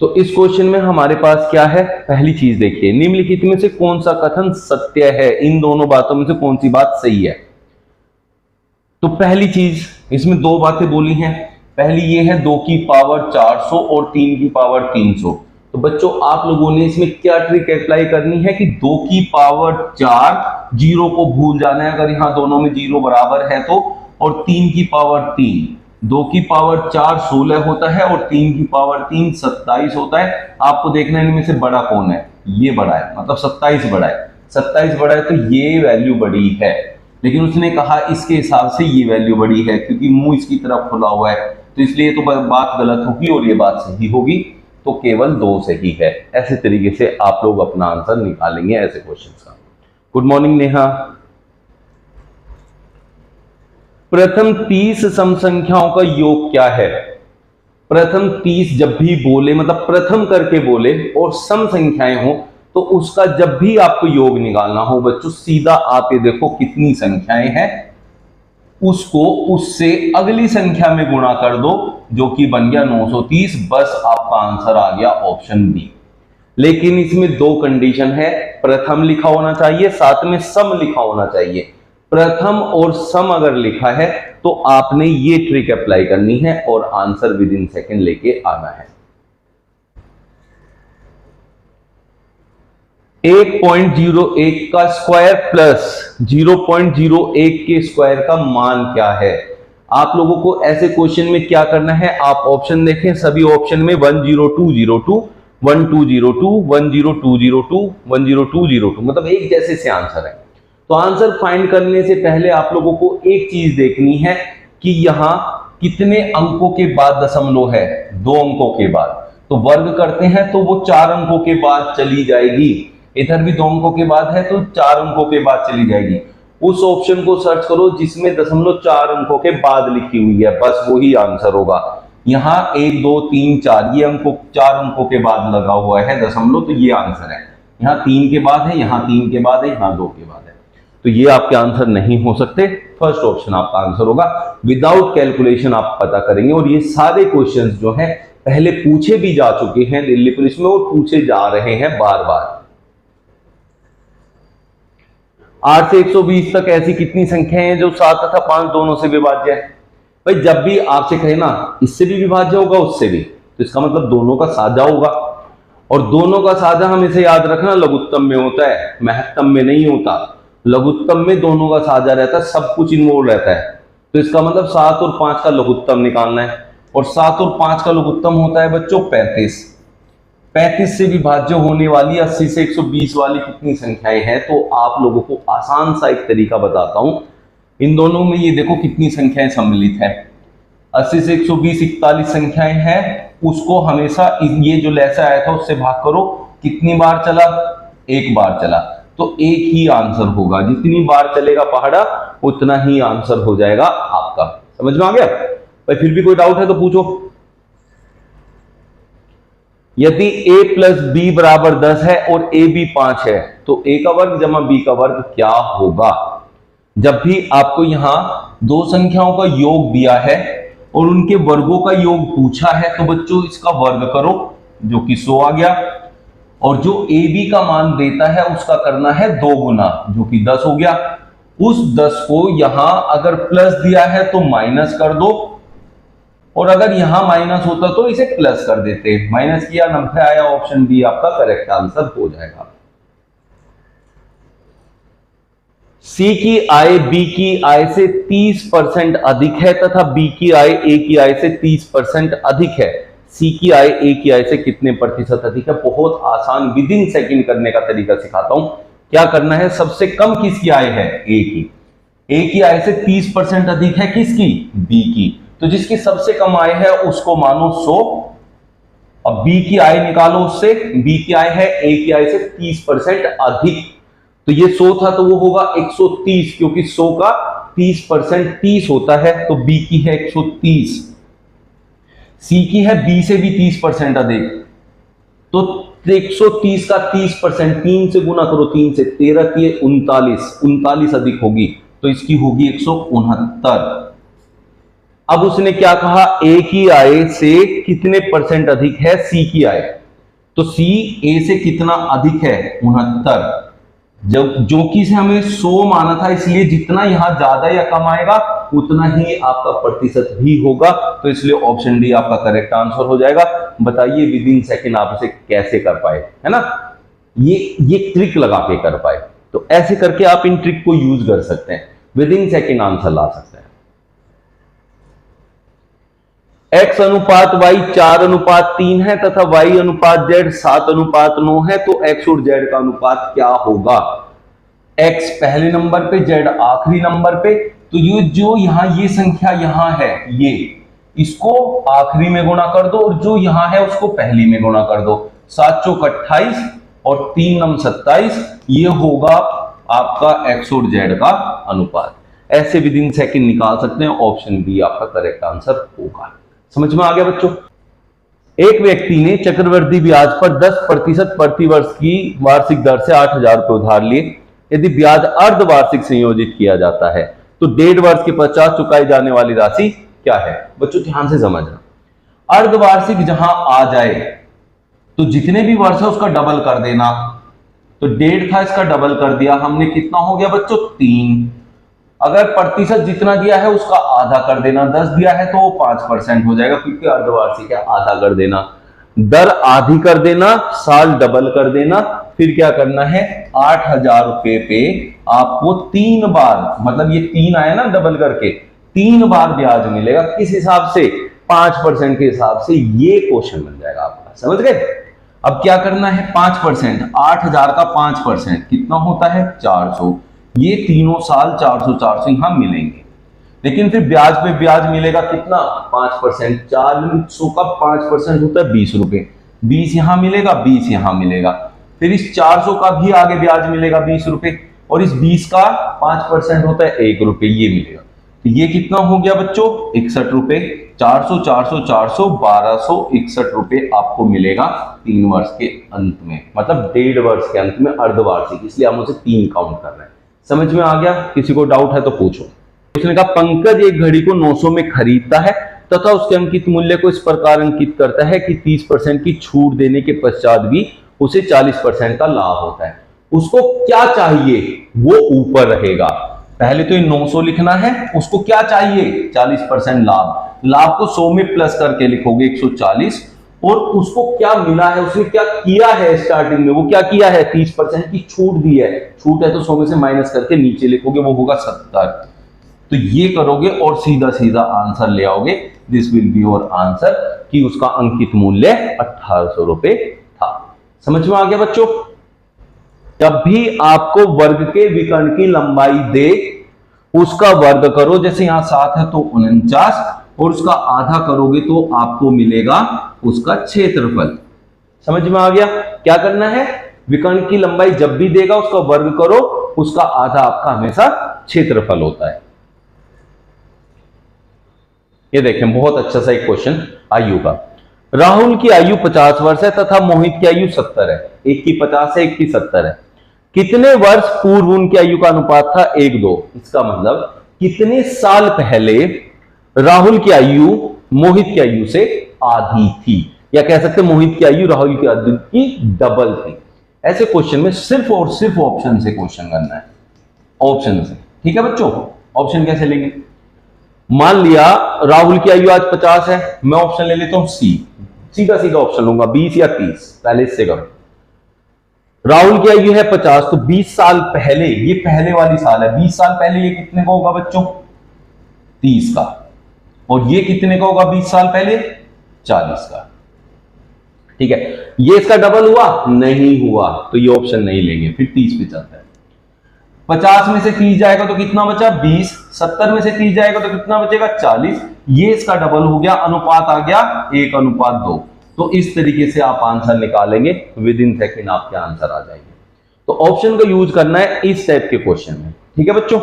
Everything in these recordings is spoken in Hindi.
तो इस क्वेश्चन में हमारे पास क्या है, पहली चीज देखिए, निम्नलिखित में से कौन सा कथन सत्य है, इन दोनों बातों में से कौन सी बात सही है। तो पहली चीज, इसमें दो बातें बोली हैं। पहली ये है 2 की पावर 400 और 3 की पावर 300। तो बच्चों आप लोगों ने इसमें क्या ट्रिक अप्लाई करनी है कि 2 की पावर 4, जीरो को भूल जाना है अगर यहां दोनों में जीरो बराबर है तो, और 3 की पावर 3, 2 की पावर 4 16 होता है और 3 की पावर 3 27 होता है। आपको देखना है इनमें से बड़ा कौन है, ये बड़ा है, मतलब 27 बड़ा है। 27 बड़ा है तो ये वैल्यू बड़ी है, लेकिन उसने कहा इसके हिसाब से ये वैल्यू बड़ी है क्योंकि मुंह इसकी तरफ खुला हुआ है, तो इसलिए तो बात गलत होगी और ये बात सही होगी। तो केवल 2 सही है। ऐसे तरीके से आप लोग अपना आंसर निकालेंगे ऐसे क्वेश्चंस का। Good morning Neha. प्रथम 30 सम संख्याओं का योग क्या है। प्रथम 30 जब भी बोले, मतलब प्रथम करके बोले और सम संख्याएं हो, तो उसका जब भी आपको योग निकालना हो बच्चों, सीधा आप ये देखो कितनी संख्याएं हैं, उसको उससे अगली संख्या में गुणा कर दो, जो कि बन गया 930। बस आपका आंसर आ गया ऑप्शन बी। लेकिन इसमें 2 कंडीशन है, प्रथम लिखा होना चाहिए, साथ में सम लिखा होना चाहिए। प्रथम और सम अगर लिखा है तो आपने ये ट्रिक अप्लाई करनी है और आंसर विद इन सेकेंड लेके आना है। 1.01 का स्क्वायर प्लस 0.01 के स्क्वायर का मान क्या है। आप लोगों को ऐसे क्वेश्चन में क्या करना है, आप ऑप्शन देखें, सभी ऑप्शन में 10202, 1202, 10202, 10202, मतलब एक जैसे से आंसर है। तो आंसर फाइंड करने से पहले आप लोगों को एक चीज देखनी है कि यहां कितने अंकों के बाद दशमलव है, 2 अंकों के बाद। तो वर्ग करते हैं तो वो 4 अंकों के बाद चली जाएगी, इधर भी 2 अंकों के बाद है तो 4 अंकों के बाद चली जाएगी। उस ऑप्शन को सर्च करो जिसमें दशमलव 4 अंकों के बाद लिखी हुई है, बस वही आंसर होगा। यहाँ 1 2 3 4 ये अंकों 4 अंकों के बाद लगा हुआ है दशमलव, तो ये आंसर है। यहाँ 3 के बाद है, यहाँ 3 के बाद है, यहाँ 2 के बाद है, तो ये आपके आंसर नहीं हो सकते। फर्स्ट ऑप्शन आपका आंसर होगा। विदाउट कैलकुलेशन आप पता करेंगे, और ये सारे क्वेश्चंस जो हैं पहले पूछे भी जा चुके हैं दिल्ली पुलिस में और पूछे जा रहे हैं बार बार। 8 से 120 तक ऐसी कितनी संख्याएं हैं जो 7 तथा 5 दोनों से विभाज्य है। भाई जब भी आपसे कहे ना इससे भी विभाज्य होगा उससे भी, तो इसका मतलब दोनों का साझा होगा, और दोनों का साझा हमेशा याद रखना लघुत्तम में होता है, महत्तम में नहीं होता। लघुत्तम में दोनों का साझा रहता है, सब कुछ इन्वॉल्व रहता है। तो इसका मतलब 7 और 5 का लघुत्तम निकालना है, और 7 और 5 का लघुत्तम होता है बच्चों 35। 35 से विभाज्य होने वाली 80 से 120 वाली कितनी संख्याएं हैं। तो आप लोगों को आसान सा एक तरीका बताता हूं, इन दोनों में ये देखो कितनी संख्याएं सम्मिलित है। 80 से 120 41 संख्याएं हैं, उसको हमेशा ये जो लैसा आया था उससे भाग करो, कितनी बार चला, 1 बार चला, तो एक ही आंसर होगा। जितनी बार चलेगा पहाड़ा उतना ही आंसर हो जाएगा आपका। समझ में आ गया भाई? फिर भी कोई डाउट है तो पूछो। यदि a प्लस बी बराबर 10 है और a भी 5 है, तो a का वर्ग जमा b का वर्ग क्या होगा। जब भी आपको यहां 2 संख्याओं का योग दिया है और उनके वर्गों का योग पूछा है, तो बच्चों इसका वर्ग करो, जो कि 100 आ गया, और जो a b का मान देता है उसका करना है 2 गुना, जो कि 10 हो गया। उस 10 को यहां अगर प्लस दिया है तो माइनस कर दो, और अगर यहां माइनस होता तो इसे प्लस कर देते। माइनस किया, 90 आया, ऑप्शन बी आपका करेक्ट आंसर हो जाएगा। सी की आय बी की आय से 30% अधिक है तथा बी की आय ए की आय से 30% अधिक है। सी की आय ए की आय से कितने प्रतिशत अधिक है। बहुत आसान विद इन सेकंड करने का तरीका सिखाता हूं। क्या करना है, सबसे कम किसकी आय है, ए की। ए की आय से 30% अधिक है किसकी, बी की। तो जिसकी सबसे कम आय है उसको मानो 100। अब बी की आय निकालो उससे, बी की आय है ए की आय से 30% अधिक, तो ये 100 था तो वो होगा 130, क्योंकि 100 का 30% 30 होता है, तो बी की है 130। सी की है बी से भी 30% अधिक, तो 130 का 30% 3 से गुना करो, 3 से 13 की 39 अधिक होगी, तो इसकी होगी 169। अब उसने क्या कहा, ए की आय से कितने परसेंट अधिक है सी की आय। तो सी ए से कितना अधिक है, 69, जब जो कि से हमें 100 माना था, इसलिए जितना यहां ज्यादा या कम आएगा उतना ही आपका प्रतिशत भी होगा। तो इसलिए ऑप्शन डी आपका करेक्ट आंसर हो जाएगा। बताइए विद इन सेकेंड आप इसे कैसे कर पाए, है ना, ये ट्रिक लगा के कर पाए। तो ऐसे करके आप इन ट्रिक को यूज कर सकते हैं, विद इन सेकेंड आंसर ला सकते हैं। x अनुपात y 4:3 है तथा y अनुपात z 7:9 है, तो x और z का अनुपात क्या होगा। x पहले नंबर पे, z आखिरी नंबर पे, तो ये जो यहां ये संख्या यहां है, ये इसको आखिरी में गुणा कर दो और जो यहां है उसको पहली में गुणा कर दो। 7 चौक 28 और 3 नम 27, ये होगा आपका x और z का अनुपात। ऐसे विद इन सेकंड निकाल सकते हैं। ऑप्शन बी आपका करेक्ट आंसर होगा। समझ में आ गया बच्चों। एक व्यक्ति ने चक्रवृद्धि ब्याज पर 10% प्रति वर्ष की वार्षिक दर से 8,000 रुपए उधार लिए। यदि ब्याज अर्धवार्षिक संयोजित किया जाता है तो 1.5 वर्ष के पश्चात चुकाई जाने वाली राशि क्या है। बच्चों ध्यान से समझना, अर्धवार्षिक जहां आ जाए तो जितने भी वर्ष है उसका डबल कर देना। तो 1.5 था, इसका डबल कर दिया हमने, कितना हो गया बच्चों 3। अगर प्रतिशत जितना दिया है उसका आधा कर देना, 10 दिया है तो वो 5% हो जाएगा, क्योंकि अर्धवार्षिक है, आधा कर देना। दर आधी कर देना, साल डबल कर देना, फिर क्या करना है, 8,000 रुपए पे आपको 3 बार, मतलब ये 3 आया ना डबल करके, 3 बार ब्याज मिलेगा। किस हिसाब से, 5% के हिसाब से। ये क्वेश्चन बन जाएगा आपका, समझ गए। अब क्या करना है, 5%, 8,000 का 5% कितना होता है 400। ये तीनों साल 400 यहां मिलेंगे, लेकिन फिर ब्याज पे ब्याज मिलेगा कितना, 5%। 400 का 5% होता है 20 रुपए, 20 यहां मिलेगा, 20 यहां मिलेगा। फिर इस 400 का भी आगे ब्याज मिलेगा 20 रुपए, और इस 20 का 5% होता है 1 रुपए, ये मिलेगा। तो ये कितना हो गया बच्चों, 61 रुपए। 400 400 400 1261 रुपए आपको मिलेगा 3 वर्ष के अंत में, मतलब 1.5 वर्ष के अंत में, अर्धवार्षिक, इसलिए हम उसे 3 काउंट कर रहे हैं। समझ में आ गया। किसी को डाउट है तो पूछो। उसने कहा पंकज एक घड़ी को 900 में खरीदता है तथा उसके अंकित मूल्य को इस प्रकार अंकित करता है कि 30% की छूट देने के पश्चात भी उसे 40% का लाभ होता है। उसको क्या चाहिए, वो ऊपर रहेगा। पहले तो ये 900 लिखना है, उसको क्या चाहिए 40% लाभ। लाभ को 100 में प्लस करके लिखोगे 140, और उसको क्या मिला है, उसने क्या किया है स्टार्टिंग में, वो क्या किया है 30% की छूट दी है। छूट है तो 100 में से माइनस करके नीचे लिखोगे, वो होगा 70। तो ये करोगे और सीधा सीधा आंसर ले आओगे। This will be your answer, कि उसका अंकित मूल्य 1800 रुपए था। समझ में आ गया बच्चों। जब भी आपको वर्ग के विकर्ण की लंबाई दे उसका वर्ग करो, जैसे यहां 7 है तो 49, और उसका आधा करोगे तो आपको मिलेगा उसका क्षेत्रफल। समझ में आ गया। क्या करना है, विकर्ण की लंबाई जब भी देगा उसका वर्ग करो, उसका आधा आपका हमेशा क्षेत्रफल होता है। ये देखें, बहुत अच्छा सा एक क्वेश्चन आयु का। राहुल की आयु 50 वर्ष है तथा मोहित की आयु 70 है। एक की 50 है, एक की 70 है। कितने वर्ष पूर्व उनकी आयु का अनुपात था 1:2। इसका मतलब कितने साल पहले राहुल की आयु मोहित की आयु से आधी थी, या कह सकते मोहित की आयु राहुल की आयु की डबल थी। ऐसे क्वेश्चन में सिर्फ और सिर्फ ऑप्शन से क्वेश्चन करना है, ऑप्शन से। ठीक है बच्चों। ऑप्शन कैसे लेंगे, मान लिया राहुल की आयु आज 50 है, मैं ऑप्शन ले लेता हूं सी, सीधा सीधा ऑप्शन लूंगा 20 या 30। पहले इससे करो, राहुल की आयु है 50, तो 20 साल पहले, ये पहले वाली साल है, 20 साल पहले ये कितने का होगा बच्चों 30 का, और ये कितने का होगा 20 साल पहले 40 का। ठीक है, ये इसका डबल हुआ नहीं हुआ, तो ये ऑप्शन नहीं लेंगे, फिर 30 पे चलता है। 50 में से 30 जाएगा तो कितना बचा 20, 70 में से 30 जाएगा तो कितना बचेगा 40, ये इसका डबल हो गया, अनुपात आ गया 1:2। तो इस तरीके से आप आंसर निकालेंगे, विद इन सेकेंड आपके आंसर आ जाएंगे। तो ऑप्शन का यूज करना है इस टाइप के क्वेश्चन में। ठीक है बच्चों।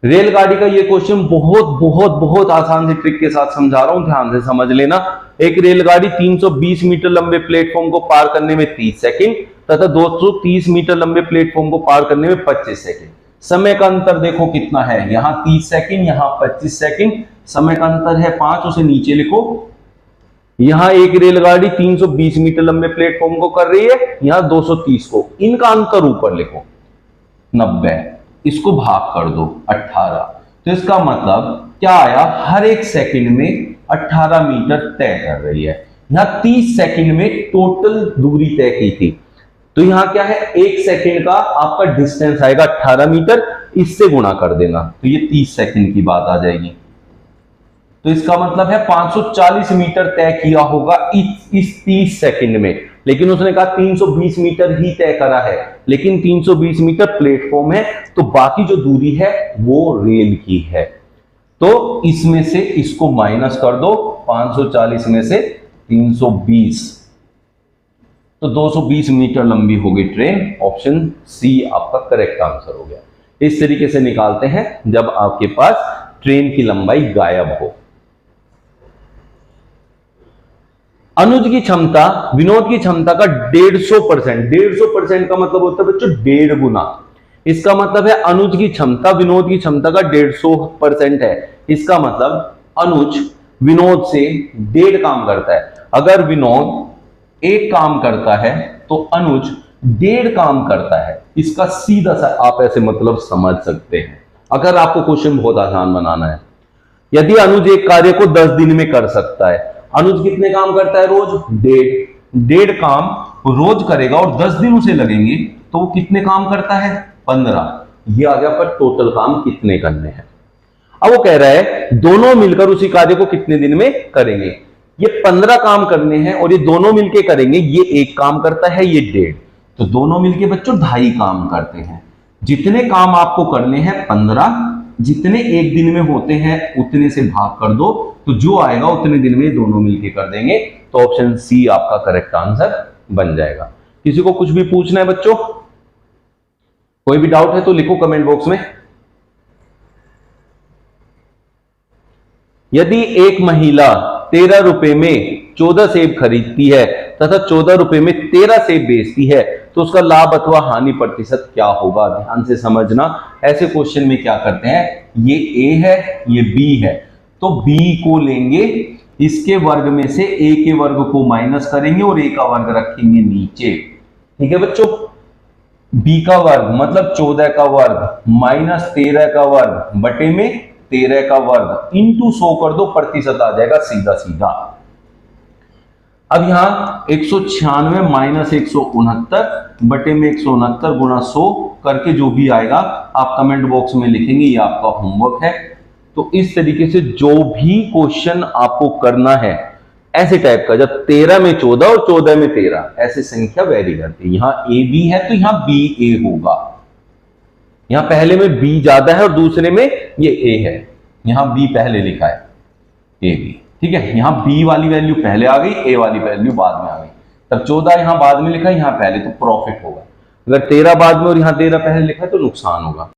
रेलगाड़ी का ये क्वेश्चन बहुत बहुत बहुत आसान से ट्रिक के साथ समझा रहा हूं, ध्यान से समझ लेना। एक रेलगाड़ी 320 मीटर लंबे प्लेटफॉर्म को पार करने में 30 सेकंड तथा 230 मीटर लंबे प्लेटफॉर्म को पार करने में 25 सेकंड। समय का अंतर देखो कितना है, यहां 30 सेकंड, यहां 25 सेकंड, समय का अंतर है 5, उसे नीचे लिखो। यहां एक रेलगाड़ी 320 मीटर लंबे प्लेटफॉर्म को कर रही है, यहां 230 को, इनका अंतर ऊपर लिखो 90, इसको भाग कर दो 18, तो इसका मतलब क्या आया, हर एक सेकंड में 18 मीटर तय कर रही है। यहां 30 सेकंड में टोटल दूरी तय की थी, तो यहां क्या है, एक सेकंड का आपका डिस्टेंस आएगा 18 मीटर, इससे गुणा कर देना, तो ये 30 सेकंड की बात आ जाएगी। तो इसका मतलब है 540 मीटर तय किया होगा इस 30 सेकंड में, लेकिन उसने कहा 320 मीटर ही तय करा है, लेकिन 320 मीटर प्लेटफॉर्म है, तो बाकी जो दूरी है वो रेल की है। तो इसमें से इसको माइनस कर दो, 540 में से 320, तो 220 मीटर लंबी होगी ट्रेन। ऑप्शन सी आपका करेक्ट आंसर हो गया। इस तरीके से निकालते हैं जब आपके पास ट्रेन की लंबाई गायब हो। अनुज की क्षमता विनोद की क्षमता का 150%, 150% का मतलब होता है बच्चों 1.5 गुना। इसका मतलब है अनुज की क्षमता विनोद की क्षमता का 150% है। इसका मतलब अनुज विनोद से 1.5 काम करता है। अगर विनोद 1 काम करता है तो अनुज 1.5 काम करता है। इसका सीधा सा आप ऐसे मतलब समझ सकते हैं, अगर आपको क्वेश्चन बहुत आसान बनाना है। यदि अनुज एक कार्य को 10 दिन में कर सकता है, अनुज कितने काम करता है रोज, 1.5 काम रोज करेगा और 10 दिन उसे लगेंगे, तो वो कितने काम करता है, 15। ये आ गया पर टोटल काम कितने करने हैं। अब वो कह रहा है दोनों मिलकर उसी कार्य को कितने दिन में करेंगे। ये 15 काम करने हैं और ये दोनों मिलके करेंगे, ये 1 काम करता है, ये 1.5, तो दोनों मिलके बच्चों 2.5 काम करते हैं। जितने काम आपको करने हैं 15, जितने एक दिन में होते हैं उतने से भाग कर दो, तो जो आएगा उतने दिन में दोनों मिलके कर देंगे। तो ऑप्शन सी आपका करेक्ट आंसर बन जाएगा। किसी को कुछ भी पूछना है बच्चों, कोई भी डाउट है तो लिखो कमेंट बॉक्स में। यदि एक महिला 13 रुपए में 14 सेब खरीदती है तथा 14 रुपए में 13 सेब बेचती है, तो उसका लाभ अथवा हानि प्रतिशत क्या होगा। ध्यान से समझना, ऐसे क्वेश्चन में क्या करते हैं, ये ए है ये बी है, तो बी को लेंगे, इसके वर्ग में से ए के वर्ग को माइनस करेंगे और ए का वर्ग रखेंगे नीचे। ठीक है बच्चों, बी का वर्ग मतलब 14 का वर्ग माइनस 13 का वर्ग बटे में 13 का वर्ग इंटू 100 कर दो, प्रतिशत आ जाएगा सीधा सीधा। अब यहां 196 माइनस 169 बटे में 169 गुणा 100 करके जो भी आएगा आप कमेंट बॉक्स में लिखेंगे, ये आपका होमवर्क है। तो इस तरीके से जो भी क्वेश्चन आपको करना है ऐसे टाइप का, जब 13 में 14 और 14 में 13 ऐसे संख्या वेरी करती है। यहां ए बी है तो यहां बी ए होगा, यहां पहले में बी ज्यादा है और दूसरे में ये ए है, यहां बी पहले लिखा है ए बी। ठीक है, यहां बी वाली वैल्यू पहले आ गई, ए वाली वैल्यू बाद में आ गई, तब 14 यहां बाद में लिखा है, यहां पहले, तो प्रॉफिट होगा। अगर 13 बाद में और यहां 13 पहले लिखा है तो नुकसान होगा।